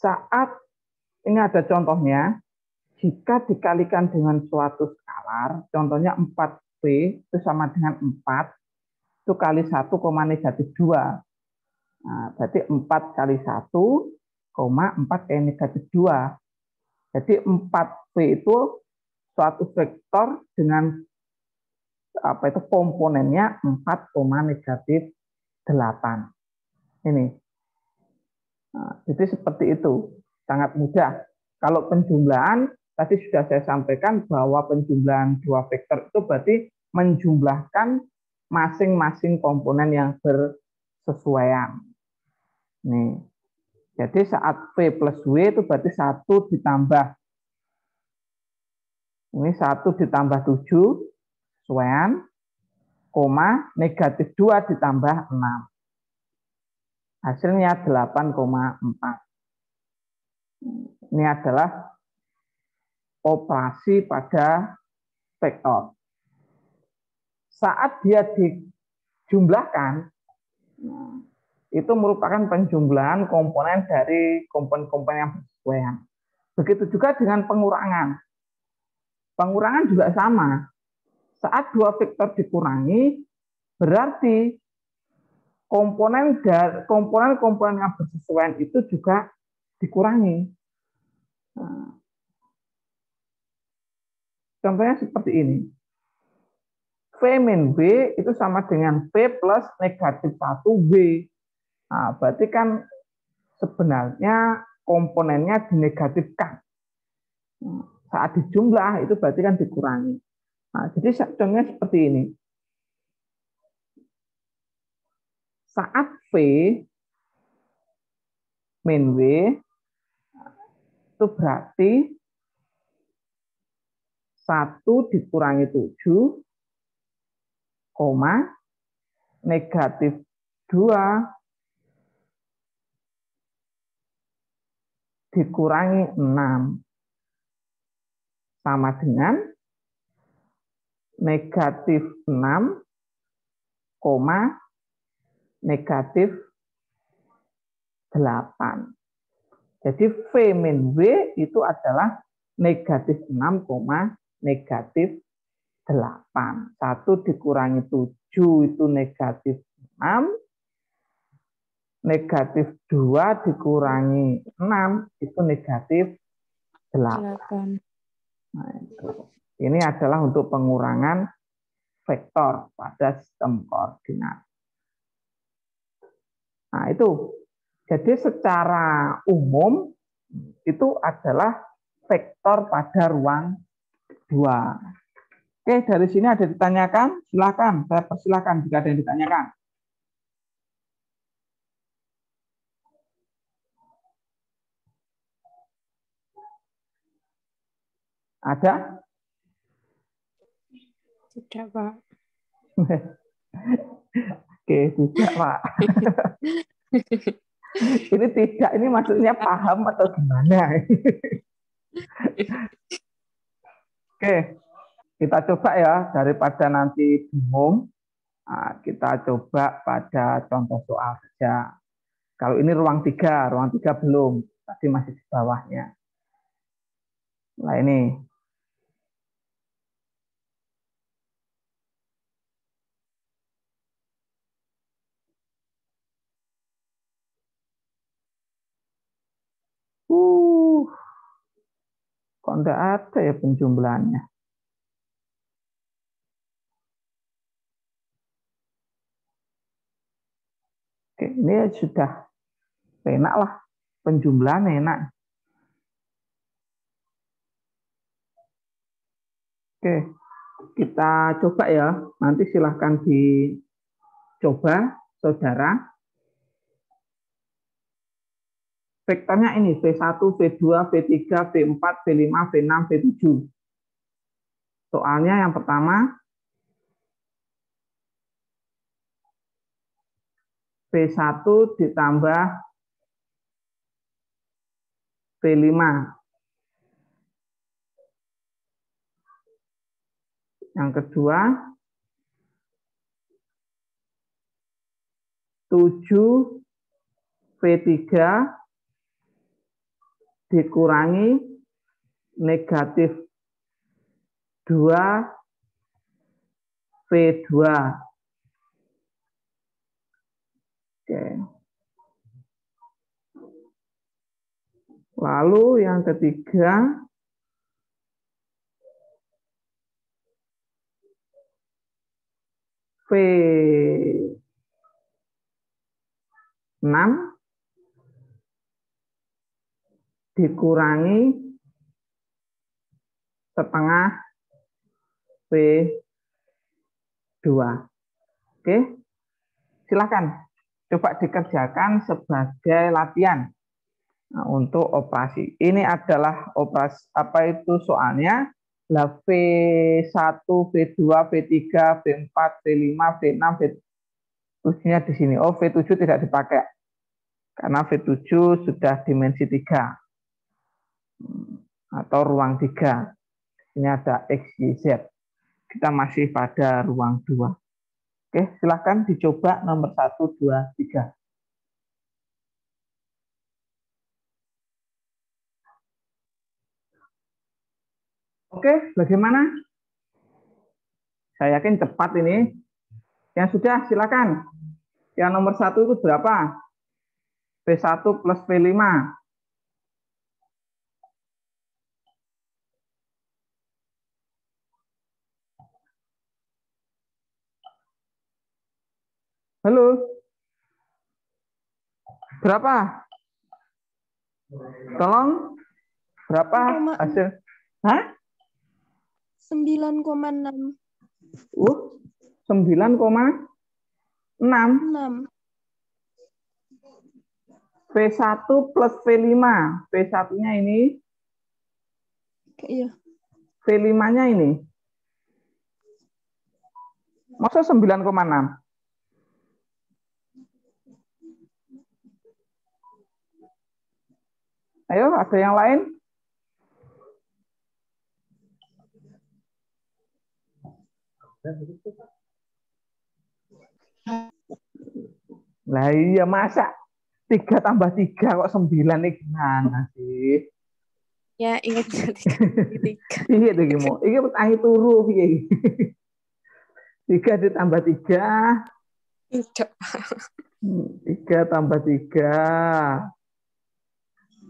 Saat ini ada contohnya, jika dikalikan dengan suatu skalar, contohnya 4B itu sama dengan 4, itu kali 1, negatif 2. Nah, berarti 4 kali 1, 4 kali negatif 2. Jadi 4B itu suatu vektor dengan komponennya 4, negatif 8. Ini. Nah, jadi seperti itu. Sangat mudah. Kalau penjumlahan, tadi sudah saya sampaikan bahwa penjumlahan dua vektor itu berarti menjumlahkan masing-masing komponen yang bersesuaian. Nih. Jadi saat V plus W itu berarti 1 ditambah. Ini 1 ditambah 7, sesuaian, negatif 2 ditambah 6. Hasilnya 8,4. Ini adalah operasi pada vektor. Saat dia dijumlahkan, itu merupakan penjumlahan komponen dari komponen-komponen yang bersesuaian. Begitu juga dengan pengurangan. Pengurangan juga sama. Saat dua vektor dikurangi, berarti komponen-komponen yang bersesuaian itu juga dikurangi. Nah, contohnya seperti ini. V min W itu sama dengan V plus negatif 1W. Nah, berarti kan sebenarnya komponennya dinegatifkan. Nah, saat dijumlah itu berarti kan dikurangi. Nah, jadi contohnya seperti ini. Saat V min W itu berarti 1 dikurangi 7, negatif 2 dikurangi 6 sama dengan negatif 6, negatif 8. Jadi V min W itu adalah negatif 6, negatif 8. 1 dikurangi 7 itu negatif 6. Negatif 2 dikurangi 6 itu negatif 8. Nah, itu. Ini adalah untuk pengurangan vektor pada sistem koordinat. Nah, itu. Jadi secara umum itu adalah vektor pada ruang 2. Oke, dari sini ada ditanyakan? Silakan, saya persilahkan jika ada yang ditanyakan. Ada? Tidak, Pak. Oke, tidak, Pak. Ini tidak, ini maksudnya paham atau gimana? Oke, kita coba ya, daripada nanti bingung, kita coba pada contoh soal saja. Kalau ini ruang 3 belum, tadi masih di bawahnya. Nah ini. Kok enggak ada ya penjumlahannya? Oke, ini sudah enak lah, penjumlahan enak. Oke, kita coba ya, nanti silahkan dicoba, saudara. Vektornya ini, V1, V2, V3, V4, V5, V6, V7. Soalnya yang pertama, V1 ditambah V5. Yang kedua, 7 V3 dikurangi negatif 2 V2. Oke. Lalu yang ketiga, V6 dikurangi setengah V2. Oke, silakan coba dikerjakan sebagai latihan. Nah, untuk operasi ini adalah operasi apa itu soalnya lah V1, V2, V3, V4, V5, V6, V7-nya di sini. Oh, V7 tidak dipakai karena V7 sudah dimensi 3 atau ruang 3. Ini ada X, Y, Z. Kita masih pada ruang 2. Oke, silahkan dicoba nomor 1, 2, 3. Oke, bagaimana? Saya yakin cepat ini. Yang sudah, silakan. Yang nomor 1 itu berapa? V1 plus V5. Halo? Berapa? Tolong. Berapa hasil? Hah? 9,6. 9,6. V1 plus V5. V1-nya ini. Iya. V5-nya ini. Masa 9,6? Ayo, ada yang lain? Lah iya, masa 3 tambah 3 kok 9 nih gimana sih? Ya, ingat 3. Iya tuh gimana? Ini tangi turu piye. 3 ditambah 3. 3 tambah 3.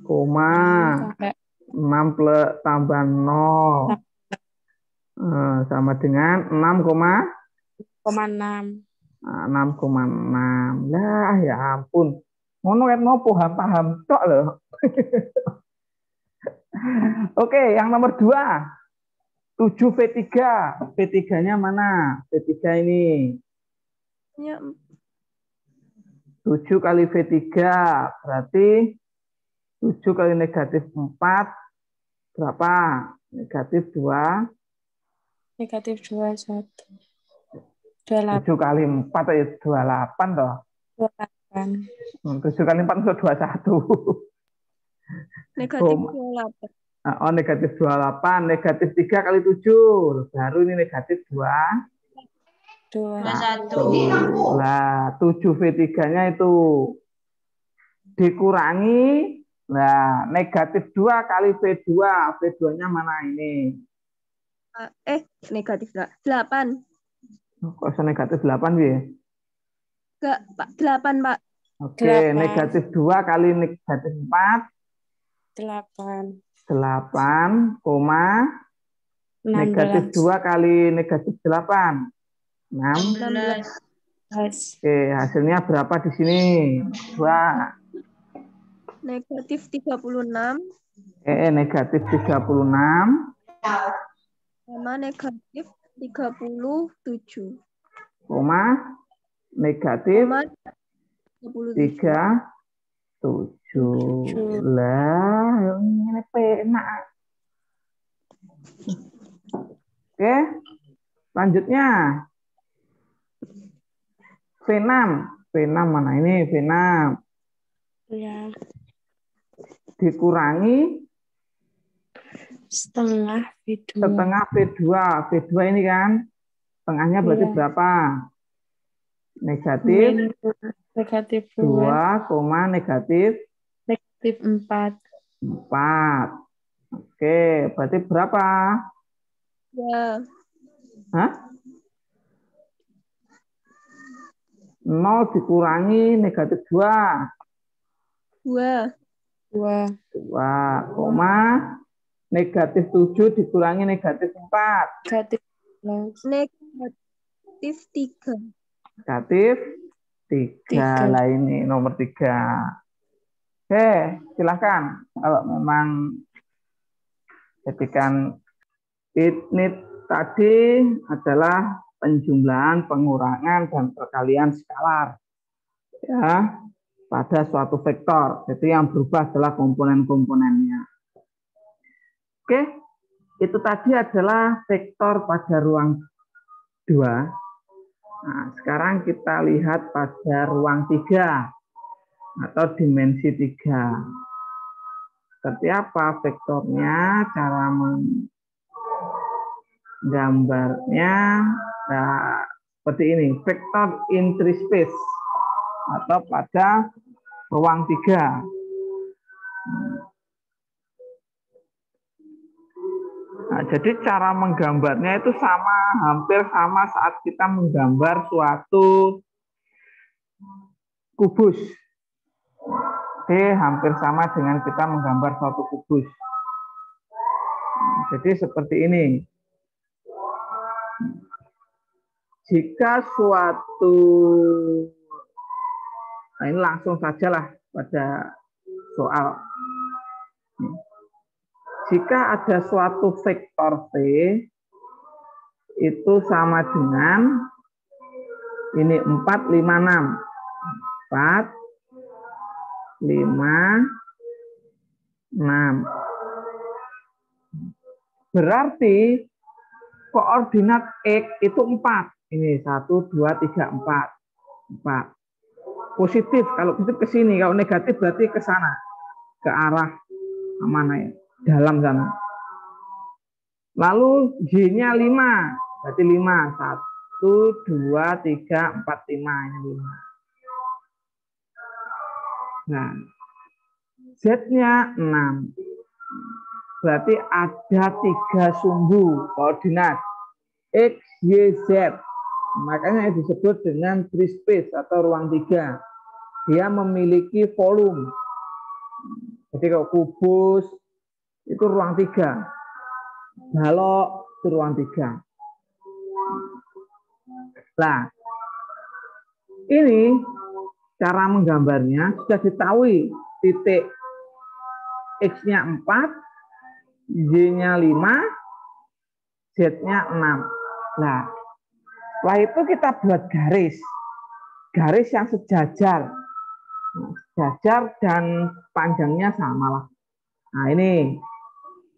Koma. 6 plus tambah 0. Sama dengan 6,6. 6,6. Lah ya ampun. Ngono kan mau paham tok loh. Oke, yang nomor 2. 7 V3. V3-nya mana? V3 ini. Ya. 7 kali V3 berarti 7 kali negatif 4 berapa? Negatif 2. Negatif 21. 28. 7 kali 4 ya 28 toh. 28. 7 kali 4 itu 21. Negatif 28. Oh, negatif 28. Negatif 3 kali 7. Baru ini negatif 2. 21. Nah, 7 V3-nya itu dikurangi. Nah, negatif 2 kali V2. V2-nya mana ini? Negatif 8. Kok bisa negatif 8 ya? Enggak, Pak. 8, Pak. Oke, 8. negatif 2 kali negatif 4. 8. 8, negatif 2 kali negatif 8. 16. Oke, hasilnya berapa di sini? 2. Negatif 36. Negatif 36. Sama negatif 37. Negatif 37. Lah, ini penak. Oke, selanjutnya V6. V6 mana ini? V6. Ya. Dikurangi setengah V2. Setengah V2. V2 ini kan, setengahnya berarti berapa? Negatif Negatif 2. 2, negatif Negatif 4. 4. Oke, berarti berapa? Ya. Hah? 0 dikurangi negatif 2. 2. 2, negatif 7 dikurangi negatif 4. Negatif 3. Negatif 3. Lah ini nomor 3. Oke, silahkan. Kalau memang jadikan ini tadi adalah penjumlahan, pengurangan, dan perkalian skalar. Ya, pada suatu vektor. Jadi yang berubah adalah komponen-komponennya. Oke, itu tadi adalah vektor pada ruang 2. Nah, sekarang kita lihat pada ruang 3 atau dimensi 3. Seperti apa vektornya, cara menggambarnya. Nah, seperti ini, vektor in 3 space atau pada ruang 3. Nah, jadi cara menggambarnya itu hampir sama saat kita menggambar suatu kubus. Oke, hampir sama dengan kita menggambar suatu kubus. Jadi seperti ini. Jika suatu, nah ini langsung sajalah pada soal. Jika ada suatu vektor V itu sama dengan ini 4, 5, 6. 4, 5, 6. Berarti koordinat X itu 4. Ini 1, 2, 3, 4. 4. Positif, kalau positif ke sini, kalau negatif berarti ke sana. Ke arah mana ya? Dalam sana. Lalu G-nya 5. Berarti 5. 1, 2, 3, 4, 5. Ini 5. Nah, Z-nya 6. Berarti ada 3 sumbu koordinat X, Y, Z. Makanya disebut dengan 3 space atau ruang 3. Dia memiliki volume. Jadi kalau kubus itu ruang 3. Balok itu ruang 3. Nah, ini cara menggambarnya sudah diketahui. Titik X-nya 4, Y-nya 5, Z-nya 6. Nah, setelah itu kita buat garis. Garis yang sejajar. Sejajar dan panjangnya sama lah. Nah, ini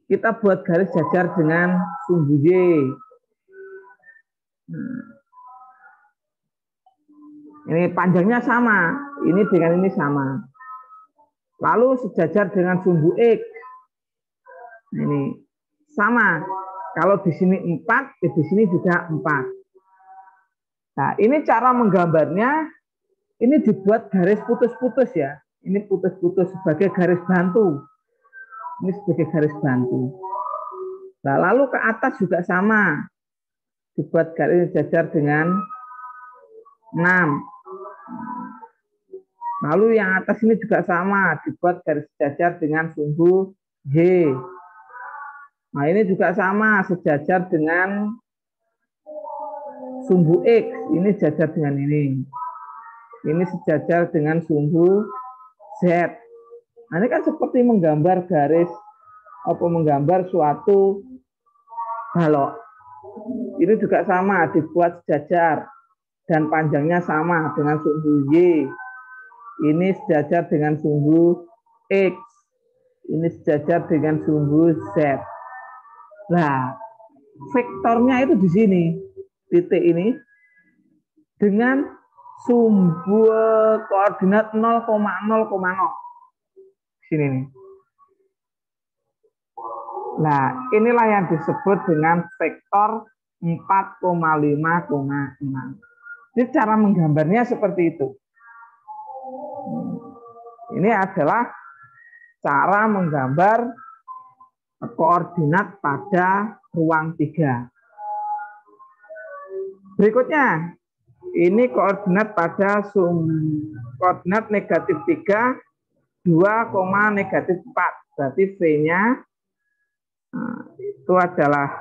kita buat garis jajar dengan sumbu Y. Ini panjangnya sama. Ini dengan ini sama. Lalu sejajar dengan sumbu X. Ini sama. Kalau di sini 4, di sini juga 4. Nah, ini cara menggambarnya. Ini dibuat garis putus-putus ya. Ini putus-putus sebagai garis bantu. Ini sebagai garis bantu. Nah, lalu ke atas juga sama. Dibuat garis jajar dengan 6. Lalu yang atas ini juga sama. Dibuat garis jajar dengan sumbu Y. Nah, ini juga sama. Sejajar dengan sumbu X. Ini jajar dengan ini. Ini sejajar dengan sumbu Z. Nah, ini kan seperti menggambar garis atau menggambar suatu balok. Ini juga sama, dibuat sejajar dan panjangnya sama dengan sumbu Y. Ini sejajar dengan sumbu X. Ini sejajar dengan sumbu Z. Nah, vektornya itu di sini, titik ini dengan sumbu koordinat 0,0,0. Sini nih. Nah, inilah yang disebut dengan vektor 4,5,6. Jadi cara menggambarnya seperti itu. Ini adalah cara menggambar koordinat pada ruang 3. Berikutnya, ini koordinat pada koordinat negatif 3, 2, negatif 4. Berarti V-nya itu adalah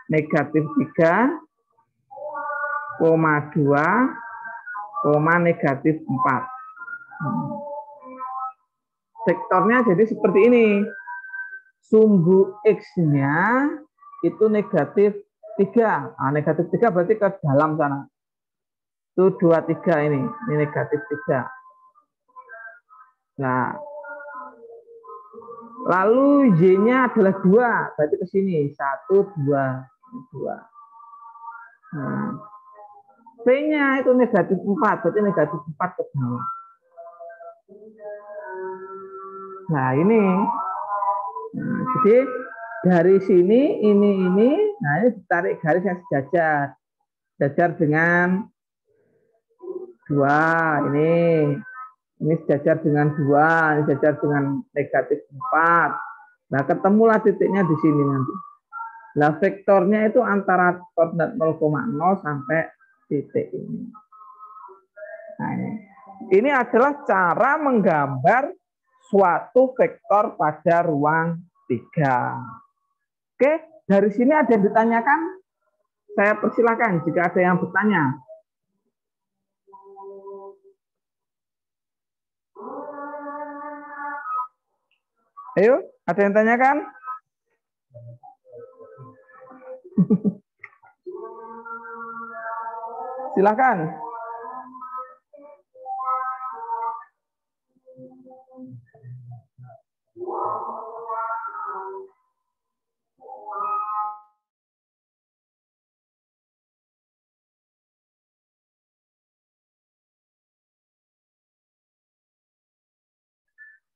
negatif 3, 2, negatif 4. Vektornya jadi seperti ini. Sumbu X-nya itu negatif 3. Nah, negatif 3 berarti ke dalam sana. Itu 2, 3 ini negatif 3. Nah, lalu Y-nya adalah 2, berarti ke sini 1, 2, 2. Nah, P-nya itu negatif 4, berarti negatif 4 ke bawah. Nah, ini. Nah, jadi dari sini, ini, nah ini ditarik garis yang sejajar. Sejajar dengan 2, ini sejajar dengan 2, ini sejajar dengan negatif 4. Nah, ketemulah titiknya di sini nanti. Nah, vektornya itu antara koordinat 0,0 sampai titik ini. Nah, ini adalah cara menggambar suatu vektor pada ruang 3. Oke, dari sini ada yang ditanyakan? Saya persilahkan jika ada yang bertanya. Ayo, ada yang tanyakan? Silakan.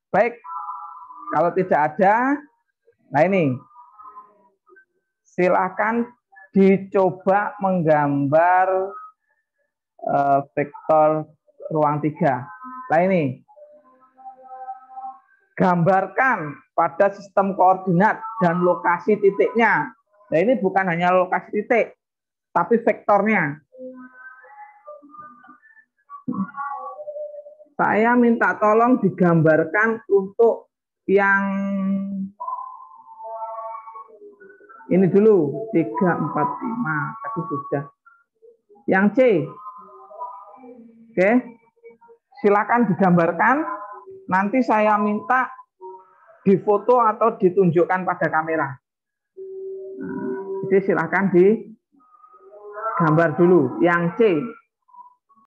Baik, kalau tidak ada, nah ini, silakan dicoba menggambar vektor ruang 3. Nah ini, gambarkan pada sistem koordinat dan lokasi titiknya. Nah ini bukan hanya lokasi titik, tapi vektornya. Saya minta tolong digambarkan untuk yang ini dulu, 3, 4, 5. Tadi sudah. Yang C. Oke. Silakan digambarkan. Nanti saya minta difoto atau ditunjukkan pada kamera. Jadi silakan digambar dulu. Yang C.